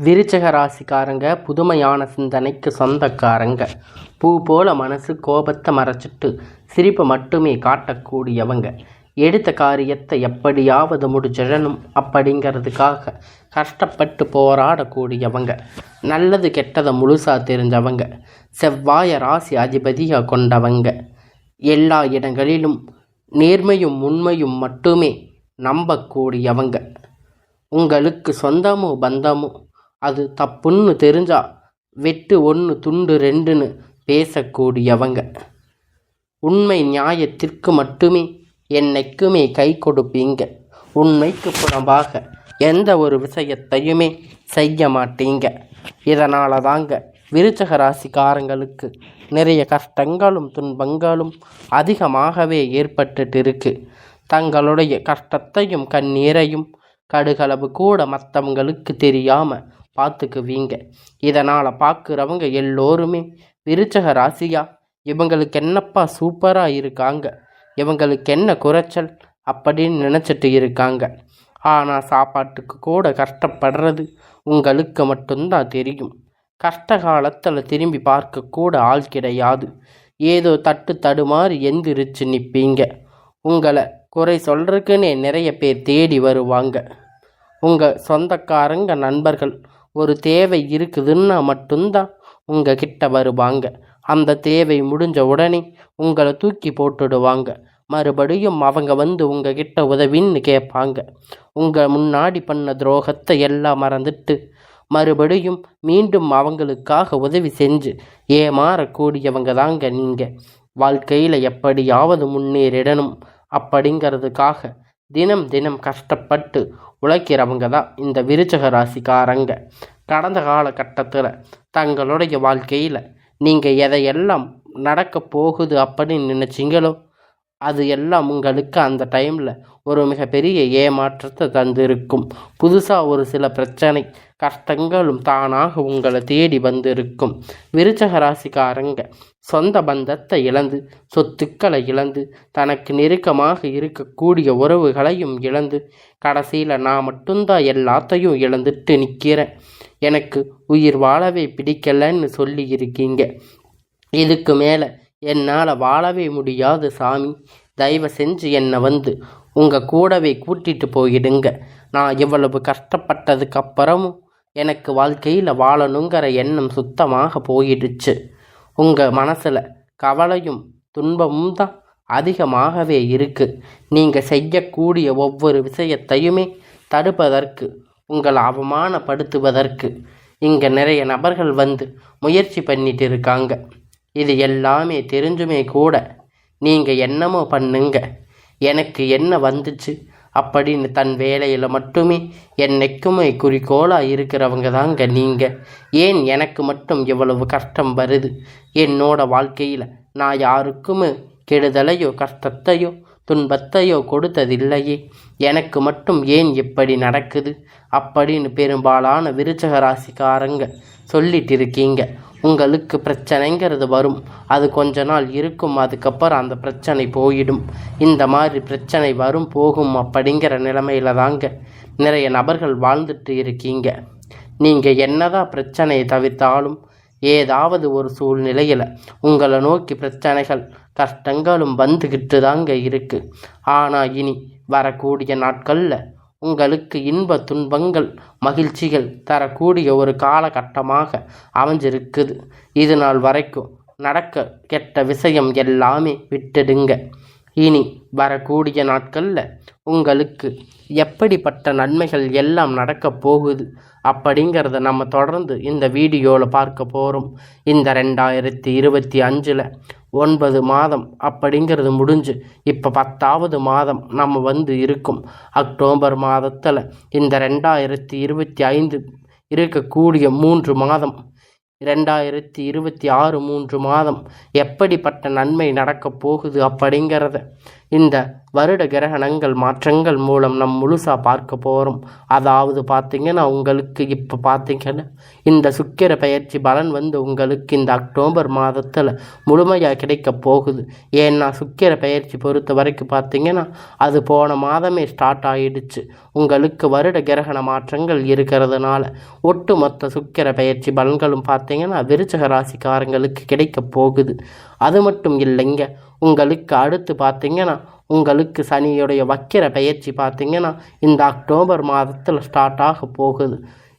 விருச்சிக ராசிக்காரங்க புதுமையான சிந்தனைக்கு சொந்தக்காரங்க. பூ போல மனசு கோபத்தை மறைச்சிட்டு சிரிப்பை மட்டுமே காட்டக்கூடியவங்க. எடுத்த காரியத்தை எப்படியாவது முடிச்சிடணும் அப்படிங்கிறதுக்காக கஷ்டப்பட்டு போராடக்கூடியவங்க. நல்லது கெட்டதை முழுசாக தெரிஞ்சவங்க. செவ்வாய ராசி அதிபதியாக கொண்டவங்க. எல்லா இடங்களிலும் நேர்மையும் உண்மையும் மட்டுமே நம்பக்கூடியவங்க. உங்களுக்கு சொந்தமோ பந்தமோ அது தப்புன்னு தெரிஞ்சா வெட்டு ஒன்று துண்டு ரெண்டுன்னு பேசக்கூடியவங்க. உண்மை நியாயத்திற்கு மட்டுமே என்னைக்குமே கை கொடுப்பீங்க. உண்மைக்கு புறம்பாக எந்த ஒரு விஷயத்தையுமே செய்ய மாட்டீங்க. இதனால தாங்க விருச்சிக ராசிக்காரங்களுக்கு நிறைய கஷ்டங்களும் துன்பங்களும் அதிகமாகவே ஏற்பட்டுட்டு இருக்கு. தங்களுடைய கஷ்டத்தையும் கண்ணீரையும் கடுகளவு கூட மற்றவங்களுக்கு தெரியாமல் பார்த்துக்குவீங்க. இதனால் பார்க்குறவங்க எல்லோருமே விருச்சிக ராசியா, இவங்களுக்கு என்னப்பா சூப்பராக இருக்காங்க, இவங்களுக்கு என்ன குறைச்சல் அப்படின்னு நினச்சிட்டு இருக்காங்க. ஆனால் சாப்பாட்டுக்கு கூட கஷ்டப்படுறது உங்களுக்கு மட்டும்தான் தெரியும். கஷ்ட காலத்தில் திரும்பி பார்க்கக்கூட ஆள் கிடையாது. ஏதோ தட்டு தடுமாறி எந்திரிச்சு நிற்பீங்க. உங்களை குறை சொல்கிறதுக்குன்னே நிறைய பேர் தேடி வருவாங்க. உங்கள் சொந்தக்காரங்க நண்பர்கள் ஒரு தேவை இருக்குதுன்னா மட்டும்தான் உங்கள் கிட்ட வருவாங்க. அந்த தேவை முடிஞ்ச உடனே உங்களை தூக்கி போட்டுடுவாங்க. மறுபடியும் அவங்க வந்து உங்கள் கிட்ட உதவின்னு கேட்பாங்க. உங்கள் முன்னாடி பண்ண துரோகத்தை எல்லாம் மறந்துட்டு மறுபடியும் மீண்டும் அவங்களுக்காக உதவி செஞ்சு ஏமாறக்கூடியவங்க தாங்க நீங்கள். வாழ்க்கையில் எப்படியாவது முன்னேறிடணும் அப்படிங்கிறதுக்காக தினம் தினம் கஷ்டப்பட்டு உழைக்கிறவங்க தான் இந்த விருச்சிக ராசிக்காரங்க. கடந்த காலகட்டத்தில் தங்களுடைய வாழ்க்கையில் நீங்கள் எதையெல்லாம் நடக்க போகுது அப்படின்னு நினச்சிங்களோ அது எல்லாம் உங்களுக்கு அந்த டைமில் ஒரு மிகப்பெரிய ஏமாற்றத்தை தந்திருக்கும். புதுசாக ஒரு சில பிரச்சனை கஷ்டங்களும் தானாக உங்களை தேடி வந்திருக்கும். விருச்சிக ராசிக்காரங்க சொந்த பந்தத்தை இழந்து, சொத்துக்களை இழந்து, தனக்கு நெருக்கமாக இருக்கக்கூடிய உறவுகளையும் இழந்து, கடைசியில் நான் மட்டும்தான் எல்லாத்தையும் இழந்துட்டு நிற்கிறேன், எனக்கு உயிர் வாழவே பிடிக்கலன்னு சொல்லி இருக்கீங்க. இதுக்கு மேலே என்னால் வாழவே முடியாது சாமி, தயவு செஞ்சு என்னை வந்து உங்கள் கூடவே கூட்டிகிட்டு போயிடுங்க. நான் இவ்வளவு கஷ்டப்பட்டதுக்கு அப்புறமும் எனக்கு வாழ்க்கையில் வாழணுங்கிற எண்ணம் சுத்தமாக போயிடுச்சு. உங்கள் மனசில் கவலையும் துன்பமும் தான் அதிகமாகவே இருக்குது. நீங்கள் செய்யக்கூடிய ஒவ்வொரு விஷயத்தையுமே தடுப்பதற்கு, உங்களை அவமானப்படுத்துவதற்கு இங்கே நிறைய நபர்கள் வந்து முயற்சி பண்ணிட்டு இருக்காங்க. இது எல்லாமே தெரிஞ்சுமே கூட நீங்கள் என்னமோ பண்ணுங்க, எனக்கு என்ன வந்துச்சு அப்படின்னு தன் வேலையில் மட்டுமே என்னைக்குமே குறிக்கோளாக இருக்கிறவங்க தாங்க நீங்கள். ஏன் எனக்கு மட்டும் இவ்வளவு கஷ்டம் வருது? என்னோட வாழ்க்கையில் நான் யாருக்குமே கெடுதலையோ கஷ்டத்தையோ துன்பத்தையோ கொடுத்ததில்லையே, எனக்கு மட்டும் ஏன் இப்படி நடக்குது அப்படின்னு பெரும்பாலான விருச்சிக ராசிக்காரங்க சொல்லிட்டு இருக்கீங்க. உங்களுக்கு பிரச்சனைங்கிறது வரும், அது கொஞ்ச நாள் இருக்கும், அதுக்கப்புறம் அந்த பிரச்சனை போயிடும். இந்த மாதிரி பிரச்சனை வரும் போகும் அப்படிங்கிற நிலைமையில தாங்க நிறைய நபர்கள் வாழ்ந்துட்டு இருக்கீங்க. நீங்கள் என்னதான் பிரச்சனையை தவிர்த்தாலும் ஏதாவது ஒரு சூழ்நிலையில் உங்களை நோக்கி பிரச்சனைகள் கஷ்டங்களும் வந்துக்கிட்டு தாங்க இருக்குது. ஆனால் இனி வரக்கூடிய நாட்களில் உங்களுக்கு இன்ப துன்பங்கள் மகிழ்ச்சிகள் தரக்கூடிய ஒரு காலகட்டமாக அமைஞ்சிருக்குது. இது நாள் வரைக்கும் நடக்க கெட்ட விஷயம் எல்லாமே விட்டுடுங்க. இனி வரக்கூடிய நாட்களில் உங்களுக்கு எப்படிப்பட்ட நன்மைகள் எல்லாம் நடக்க போகுது அப்படிங்கிறத நம்ம தொடர்ந்து இந்த வீடியோவில் பார்க்க போகிறோம். இந்த 2025 9 மாதம் அப்படிங்கிறது முடிஞ்சு இப்போ 10வது மாதம் நம்ம வந்து இருக்கும். அக்டோபர் மாதத்தில் இந்த 2025 இருக்கக்கூடிய 3 மாதம், 2026 3 மாதம் எப்படிப்பட்ட நன்மை நடக்க போகுது அப்படிங்கிறத இந்த வருட கிரகணங்கள் மாற்றங்கள் மூலம் முழுசாக பார்க்க போகிறோம். அதாவது பார்த்திங்கன்னா உங்களுக்கு இப்போ பார்த்திங்கன்னா இந்த சுக்கிர பயிற்சி பலன் உங்களுக்கு இந்த அக்டோபர் மாதத்தில் முழுமையாக கிடைக்க போகுது. ஏன்னா சுக்கிர பயிற்சி பொறுத்த வரைக்கும் பார்த்திங்கன்னா அது போன மாதமே ஸ்டார்ட் ஆகிடுச்சு. உங்களுக்கு வருட கிரகண மாற்றங்கள் இருக்கிறதுனால ஒட்டுமொத்த சுக்கிர பயிற்சி பலன்களும் பார்த்திங்கன்னா விருச்சிக ராசிக்காரங்களுக்கு கிடைக்க போகுது. அது மட்டும் இல்லைங்க, உங்களுக்கு அடுத்து பார்த்திங்கன்னா உங்களுக்கு சனியுடைய வக்கிர பயிற்சி பார்த்திங்கன்னா இந்த அக்டோபர் மாதத்தில் ஸ்டார்ட் ஆக போகுது.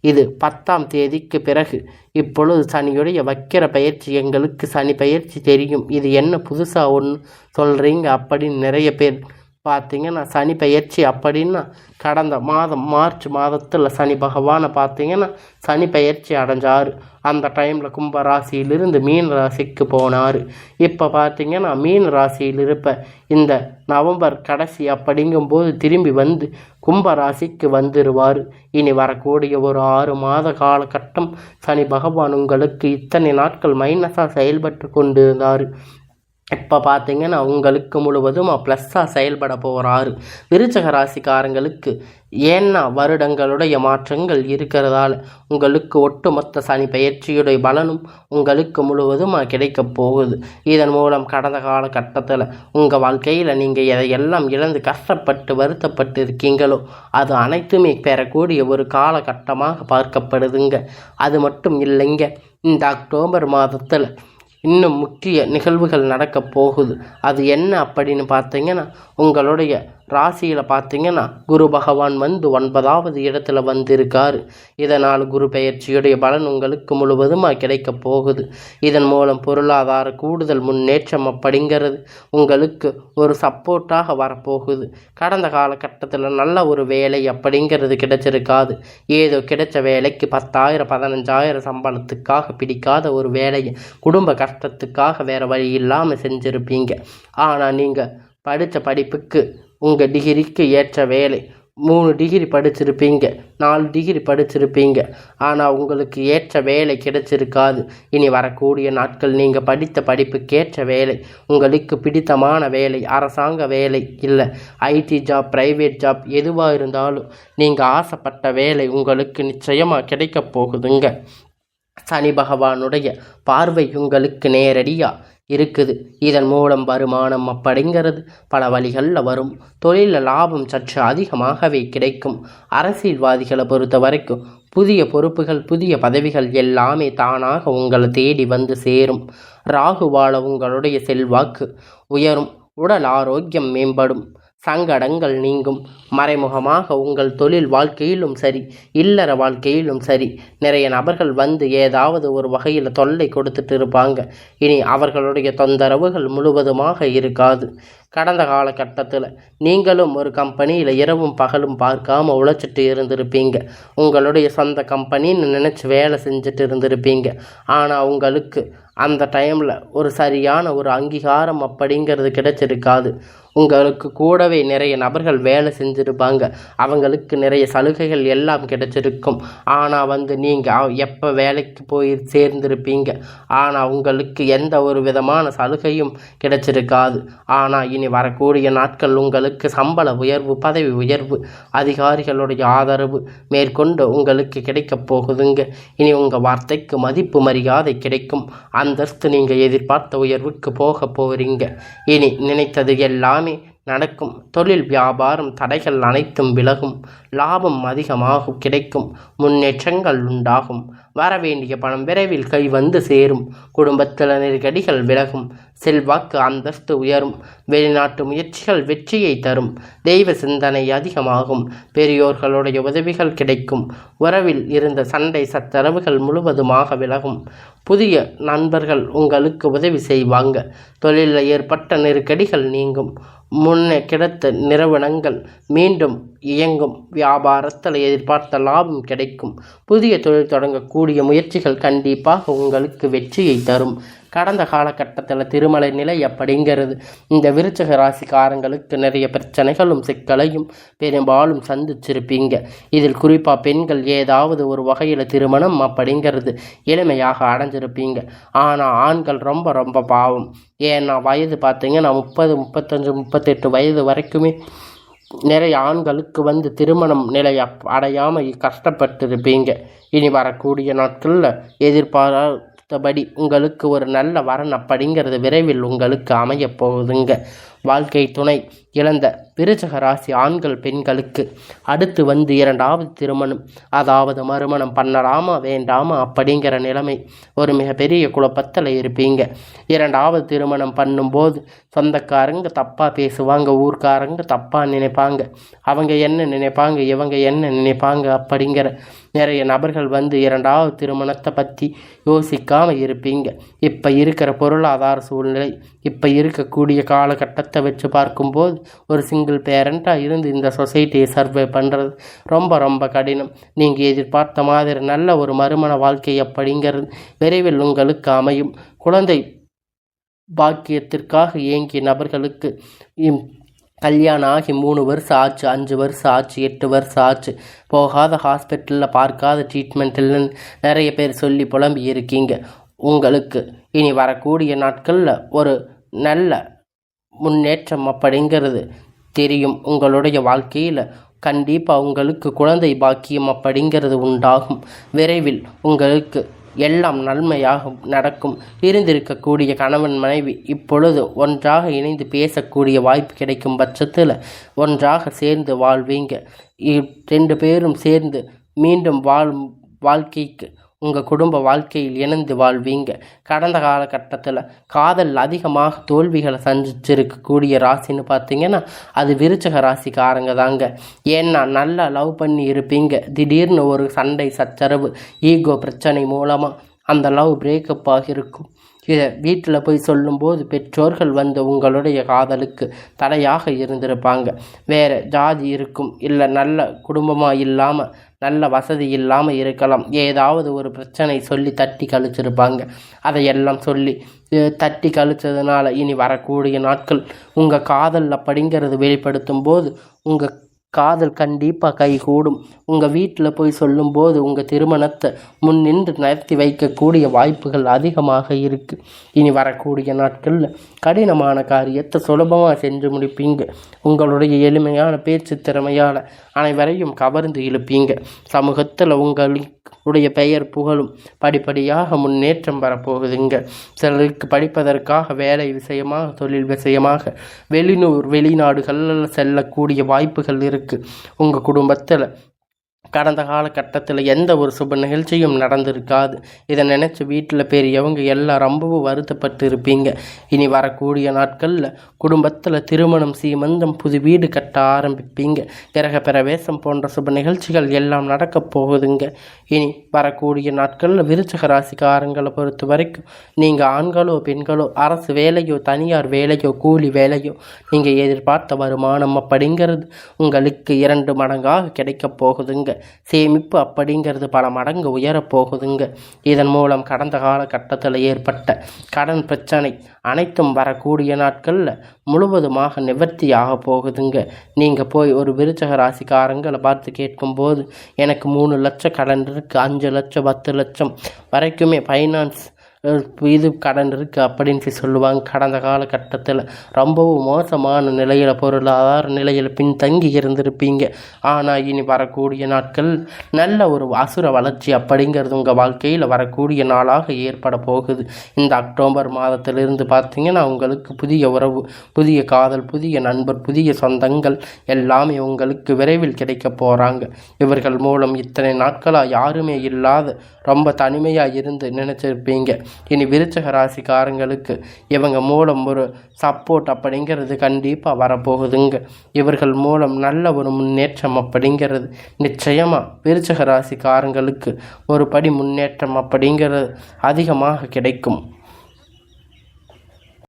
இது 10ஆம் தேதிக்கு பிறகு. இப்பொழுது சனியுடைய வக்கிர பயிற்சி எங்களுக்கு சனி பயிற்சி தெரியும், இது என்ன புதுசாக ஒன்று சொல்கிறீங்க அப்படின்னு நிறைய பேர் பார்த்திங்கன்னா சனி பயிற்சி அப்படின்னா கடந்த மாதம் மார்ச் மாதத்தில் சனி பகவானை பார்த்திங்கன்னா சனி பயிற்சி அடைஞ்சார். அந்த டைமில் கும்ப ராசியிலிருந்து மீன ராசிக்கு போனார். இப்போ பார்த்திங்கன்னா மீன ராசியில் இருப்ப இந்த நவம்பர் கடைசி அப்படிங்கும்போது திரும்பி வந்து கும்ப ராசிக்கு வந்துடுவார். இனி வரக்கூடிய ஒரு 6 மாத காலகட்டம் சனி பகவான் உங்களுக்கு இத்தனை நாட்கள் மைனஸாக செயல்பட்டு கொண்டு இருந்தார். இப்போ பார்த்திங்கன்னா உங்களுக்கு முழுவதும் ப்ளஸ்ஸாக செயல்பட போகிறாரு. விருச்சிக ராசிக்காரங்களுக்கு ஏன்னா வருடங்களுடைய மாற்றங்கள் இருக்கிறதால உங்களுக்கு ஒட்டுமொத்த சனி பயிற்சியுடைய பலனும் உங்களுக்கு முழுவதும் கிடைக்க போகுது. இதன் மூலம் கடந்த காலகட்டத்தில் உங்கள் வாழ்க்கையில் நீங்கள் எதையெல்லாம் இழந்து கஷ்டப்பட்டு வருத்தப்பட்டு இருக்கீங்களோ அது அனைத்துமே பெறக்கூடிய ஒரு காலகட்டமாக பார்க்கப்படுதுங்க. அது மட்டும் இல்லைங்க, இந்த அக்டோபர் மாதத்தில் இன்னும் முக்கிய நிகழ்வுகள் நடக்க போகுது. அது என்ன அப்படின்னு பார்த்தீங்கன்னா உங்களுடைய ராசியில் பார்த்தீங்கன்னா குரு பகவான் 9வது இடத்துல வந்திருக்காரு. இதனால் குரு பெயர்ச்சியுடைய பலன் உங்களுக்கு முழுவதுமாக கிடைக்க போகுது. இதன் மூலம் பொருளாதார கூடுதல் முன்னேற்றம் அப்படிங்கிறது உங்களுக்கு ஒரு சப்போர்ட்டாக வரப்போகுது. கடந்த காலகட்டத்தில் நல்ல ஒரு வேலை அப்படிங்கிறது கிடைச்சிருக்காது. ஏதோ கிடைச்ச வேலைக்கு 10,000 15,000 சம்பளத்துக்காக பிடிக்காத ஒரு வேலையை குடும்ப கஷ்டத்துக்காக வேறு வழி இல்லாமல் செஞ்சுருப்பீங்க. ஆனால் நீங்கள் படித்த படிப்புக்கு உங்கள் டிகிரிக்கு ஏற்ற வேலை 3 டிகிரி படிச்சிருப்பீங்க, 4 டிகிரி படிச்சிருப்பீங்க, ஆனால் உங்களுக்கு ஏற்ற வேலை கிடைச்சிருக்காது. இனி வரக்கூடிய நாட்கள் நீங்கள் படித்த படிப்புக்கேற்ற வேலை, உங்களுக்கு பிடித்தமான வேலை, அரசாங்க வேலை இல்லை ஐடி ஜாப், ப்ரைவேட் ஜாப் எதுவாக இருந்தாலும் நீங்கள் ஆசைப்பட்ட வேலை உங்களுக்கு நிச்சயமாக கிடைக்க போகுதுங்க. சனி பகவானுடைய பார்வை உங்களுக்கு நேரடியாக இருக்குது. இதன் மூலம் வருமானம் அப்படிங்கிறது பல வழிகளில் வரும். தொழிலில் லாபம் சற்று அதிகமாகவே கிடைக்கும். அரசியல்வாதிகளை பொறுத்த வரைக்கும் புதிய பொறுப்புகள், புதிய பதவிகள் எல்லாமே தானாக உங்களை தேடி வந்து சேரும். ராகுவால உங்களுடைய செல்வாக்கு உயரும். உடல் ஆரோக்கியம் மேம்படும். சங்கடங்கள் நீங்கும். மறைமுகமாக உங்கள் தொழில் வாழ்க்கையிலும் சரி, இல்லற வாழ்க்கையிலும் சரி, நிறைய நபர்கள் வந்து ஏதாவது ஒரு வகையில் தொல்லை கொடுத்துட்டு இருப்பாங்க. இனி அவர்களுடைய தொந்தரவுகள் முழுவதுமாக இருக்காது. கடந்த காலகட்டத்தில் நீங்களும் ஒரு கம்பெனியில் இரவும் பகலும் பார்க்காம உழைச்சிட்டு இருந்திருப்பீங்க. உங்களுடைய சொந்த கம்பெனின்னு நினச்சி வேலை செஞ்சுட்டு இருந்திருப்பீங்க. ஆனால் உங்களுக்கு அந்த டைமில் ஒரு சரியான ஒரு அங்கீகாரம் அப்படிங்கிறது கிடைச்சிருக்காது. உங்களுக்கு கூடவே நிறைய நபர்கள் வேலை செஞ்சுருப்பாங்க. அவங்களுக்கு நிறைய சலுகைகள் எல்லாம் கிடைச்சிருக்கும். ஆனால் நீங்கள் எப்போ வேலைக்கு போய் சேர்ந்திருப்பீங்க. ஆனால் உங்களுக்கு எந்த ஒரு விதமான சலுகையும் கிடைச்சிருக்காது. ஆனால் இனி வரக்கூடிய நாட்கள் உங்களுக்கு சம்பள உயர்வு, பதவி உயர்வு, அதிகாரிகளுடைய ஆதரவு மேற்கொண்டு உங்களுக்கு கிடைக்கப் போகுதுங்க. இனி உங்கள் வார்த்தைக்கு மதிப்பு மரியாதை கிடைக்கும். அந்தஸ்து நீங்கள் எதிர்பார்த்த உயர்வுக்கு போக போகிறீங்க. இனி நினைத்தது எல்லாமே நடக்கும். தொழில் வியாபாரம் தடைகள் அனைத்தும் விலகும். லாபம் அதிகமாக கிடைக்கும். முன்னேற்றங்கள் உண்டாகும். வரவேண்டிய பணம் விரைவில் கை வந்து சேரும். குடும்பத்தில் நெருக்கடிகள் விலகும். செல்வாக்கு அந்தஸ்து உயரும். வெளிநாட்டு முயற்சிகள் வெற்றியை தரும். தெய்வ சிந்தனை அதிகமாகும். பெரியோர்களுடைய உதவிகள் கிடைக்கும். உறவில் இருந்த சண்டை சச்சரவுகள் முழுவதுமாக விலகும். புதிய நண்பர்கள் உங்களுக்கு உதவி செய்வாங்க. தொழிலில் ஏற்பட்ட நெருக்கடிகள் நீங்கும். முன்னே கிடைத்த நிறுவனங்கள் மீண்டும் இயங்கும். வியாபாரத்தில் எதிர்பார்த்த லாபம் கிடைக்கும். புதிய தொழில் தொடங்கக்கூடிய முயற்சிகள் கண்டிப்பாக உங்களுக்கு வெற்றியை தரும். கடந்த காலகட்டத்தில் திருமலை நிலை அப்படிங்கிறது இந்த விருச்சிக ராசிக்காரங்களுக்கு நிறைய பிரச்சனைகளும் சிக்கலையும் பெரும்பாலும் சந்திச்சிருப்பீங்க. இதில் குறிப்பாக பெண்கள் ஏதாவது ஒரு வகையில் திருமணம் அப்படிங்கிறது எளிமையாக அடைஞ்சிருப்பீங்க. ஆனால் ஆண்கள் ரொம்ப ரொம்ப பாவம். ஏன்னா வயது பார்த்தீங்கன்னா 30, 35, 38 வயது வரைக்குமே நிறைய ஆண்களுக்கு திருமணம் நிலை அடையாமல் கஷ்டப்பட்டிருப்பீங்க. இனி வரக்கூடிய நாட்களில் எதிர்பார்த்தபடி உங்களுக்கு ஒரு நல்ல வரன் அப்படிங்கிறது விரைவில் உங்களுக்கு அமையப் போகுதுங்க. வாழ்க்கை துணை இழந்த விருச்சிக ராசி ஆண்கள் பெண்களுக்கு அடுத்து 2வது திருமணம், அதாவது மறுமணம் பண்ணலாமா வேண்டாமா அப்படிங்கிற நிலைமை ஒரு மிகப்பெரிய குழப்பத்தில் இருப்பீங்க. 2வது திருமணம் பண்ணும்போது சொந்தக்காரங்க தப்பாக பேசுவாங்க, ஊர்க்காரங்க தப்பாக நினைப்பாங்க, அவங்க என்ன நினைப்பாங்க இவங்க என்ன நினைப்பாங்க அப்படிங்கிற நிறைய நபர்கள் 2வது திருமணத்தை பற்றி யோசிக்காமல் இருப்பீங்க. இப்போ இருக்கிற பொருளாதார சூழ்நிலை, இப்போ இருக்கக்கூடிய காலகட்டத்தை வச்சு பார்க்கும்போது ஒரு சிங்கிள் பேரண்ட்டாக இருந்து இந்த சொசைட்டியை சர்வே பண்ணுறது ரொம்ப ரொம்ப கடினம். நீங்கள் எதிர்பார்த்த மாதிரி நல்ல ஒரு மறுமண வாழ்க்கை அப்படிங்கிறது விரைவில் உங்களுக்கு அமையும். குழந்தை பாக்கியத்திற்காக ஏங்கிய நபர்களுக்கு கல்யாணம் ஆகி 3 வருஷம் ஆச்சு, 5 வருஷம் ஆச்சு, 8 வருஷம் ஆச்சு, போகாத ஹாஸ்பிட்டலில் பார்க்காத ட்ரீட்மெண்ட் இல்லைன்னு நிறைய பேர் சொல்லி புலம்பி இருக்கீங்க. உங்களுக்கு இனி வரக்கூடிய நாட்களில் ஒரு நல்ல முன்னேற்றம் அப்படிங்கிறது தெரியும். உங்களுடைய வாழ்க்கையில் கண்டிப்பாக உங்களுக்கு குழந்தை பாக்கியம் அப்படிங்கிறது உண்டாகும். விரைவில் உங்களுக்கு எல்லாம் நன்மையாக நடக்கும். இருந்திருக்கக்கூடிய கணவன் மனைவி இப்பொழுது ஒன்றாக இணைந்து பேசக்கூடிய வாய்ப்பு கிடைக்கும் பட்சத்தில் ஒன்றாக சேர்ந்து வாழ்வீங்க. 2 பேரும் சேர்ந்து மீண்டும் வாழ்க்கைக்கு உங்கள் குடும்ப வாழ்க்கையில் இணைந்து வாழ்வீங்க. கடந்த காலகட்டத்தில் காதல் அதிகமாக தோல்விகளை சந்திச்சிருக்கக்கூடிய ராசின்னு பார்த்தீங்கன்னா அது விருச்சிக ராசிக்காரங்க தாங்க. ஏன்னா நல்லா லவ் பண்ணி இருப்பீங்க, திடீர்னு ஒரு சண்டை சச்சரவு ஈகோ பிரச்சனை மூலமாக அந்த லவ் பிரேக்கப் ஆகியிருக்கும். இதை வீட்டில் போய் சொல்லும்போது பெற்றோர்கள் உங்களுடைய காதலுக்கு தடையாக இருந்திருப்பாங்க. வேறு ஜாதி இருக்கும், இல்லை நல்ல குடும்பமாக இல்லாமல் நல்ல வசதி இல்லாமல் இருக்கலாம். ஏதாவது ஒரு பிரச்சனை சொல்லி தட்டி கழிச்சிருப்பாங்க. அதையெல்லாம் சொல்லி தட்டி கழிச்சதுனால இனி வரக்கூடிய நாட்கள் உங்கள் காதல் அப்படிங்கிறது வெளிப்படுத்தும் போது உங்கள் காதல் கண்டிப்பாக கைகூடும். உங்கள் வீட்டில் போய் சொல்லும்போது உங்கள் திருமணத்தை முன்னின்று நடத்தி வைக்கக்கூடிய வாய்ப்புகள் அதிகமாக இருக்குது. இனி வரக்கூடிய நாட்களில் கடினமான காரியத்தை சுலபமாக செஞ்சு முடிப்பீங்க. உங்களுடைய எளிமையான பேச்சு திறமையால் அனைவரையும் கவர்ந்து இழுப்பீங்க. சமூகத்தில் உங்களுடைய பெயர் புகழும் படிப்படியாக முன்னேற்றம் வரப்போகுதுங்க. சிலருக்கு படிப்பதற்காக வேலை விஷயமாக தொழில் விஷயமாக வெளிநாடுகளில் செல்லக்கூடிய வாய்ப்புகள் இருக்குது. உங்கள் குடும்பத்தில் கடந்த காலகட்டத்தில் எந்த ஒரு சுப நிகழ்ச்சியும் நடந்திருக்காது. இதை நினச்சி வீட்டில் பெரியவங்க எல்லாம் ரொம்பவும் வருத்தப்பட்டு இருப்பீங்க. இனி வரக்கூடிய நாட்களில் குடும்பத்தில் திருமணம், சீமந்தம், புது வீடு கட்ட ஆரம்பிப்பீங்க. கிரக பிரவேசம் போன்ற சுப நிகழ்ச்சிகள் எல்லாம் நடக்கப் போகுதுங்க. இனி வரக்கூடிய நாட்களில் விருச்சிக ராசிக்காரங்களை பொறுத்த வரைக்கும் நீங்கள் ஆண்களோ பெண்களோ அரசு வேலையோ தனியார் வேலையோ கூலி வேலையோ நீங்கள் எதிர்பார்த்த வருமானம் அப்படிங்கிறது உங்களுக்கு 2 மடங்காக கிடைக்கப் போகுதுங்க. சேமிப்பு அப்படிங்கிறது பல மடங்கு உயரப்போகுதுங்க. இதன் மூலம் கடந்த காலகட்டத்தில் ஏற்பட்ட கடன் பிரச்சனை அனைத்தும் வரக்கூடிய நாட்களில் முழுவதுமாக நிவர்த்தியாக போகுதுங்க. நீங்கள் போய் ஒரு விருச்சிக ராசிக்காரங்களை பார்த்து கேட்கும்போது எனக்கு 3 லட்சம் கடன் இருக்குது, 5 லட்சம் 10 லட்சம் வரைக்குமே ஃபைனான்ஸ் இது கடன் இருக்குது அப்படின்னு சொல்லுவாங்க. கடந்த காலகட்டத்தில் ரொம்பவும் மோசமான நிலையில் பொருளாதார நிலையில் பின்தங்கி இருந்திருப்பீங்க. ஆனால் இனி வரக்கூடிய நாட்கள் நல்ல ஒரு அசுர வளர்ச்சி அப்படிங்கிறது உங்கள் வாழ்க்கையில் வரக்கூடிய நாளாக ஏற்பட போகுது. இந்த அக்டோபர் மாதத்திலிருந்து பார்த்தீங்கன்னா உங்களுக்கு புதிய உறவு, புதிய காதல், புதிய நண்பர், புதிய சொந்தங்கள் எல்லாமே உங்களுக்கு விரைவில் கிடைக்க போகிறாங்க. இவர்கள் மூலம் இத்தனை நாட்களாக யாருமே இல்லாத ரொம்ப தனிமையாக இருந்து நினச்சிருப்பீங்க. இனி விருச்சிக ராசிக்காரங்களுக்கு இவங்க மூலம் ஒரு சப்போர்ட் அப்படிங்கிறது கண்டிப்பாக வரப்போகுதுங்க. இவர்கள் மூலம் நல்ல ஒரு முன்னேற்றம் அப்படிங்கிறது நிச்சயமாக விருச்சிக ராசிக்காரங்களுக்கு ஒரு படி முன்னேற்றம் அப்படிங்கிறது அதிகமாக கிடைக்கும்.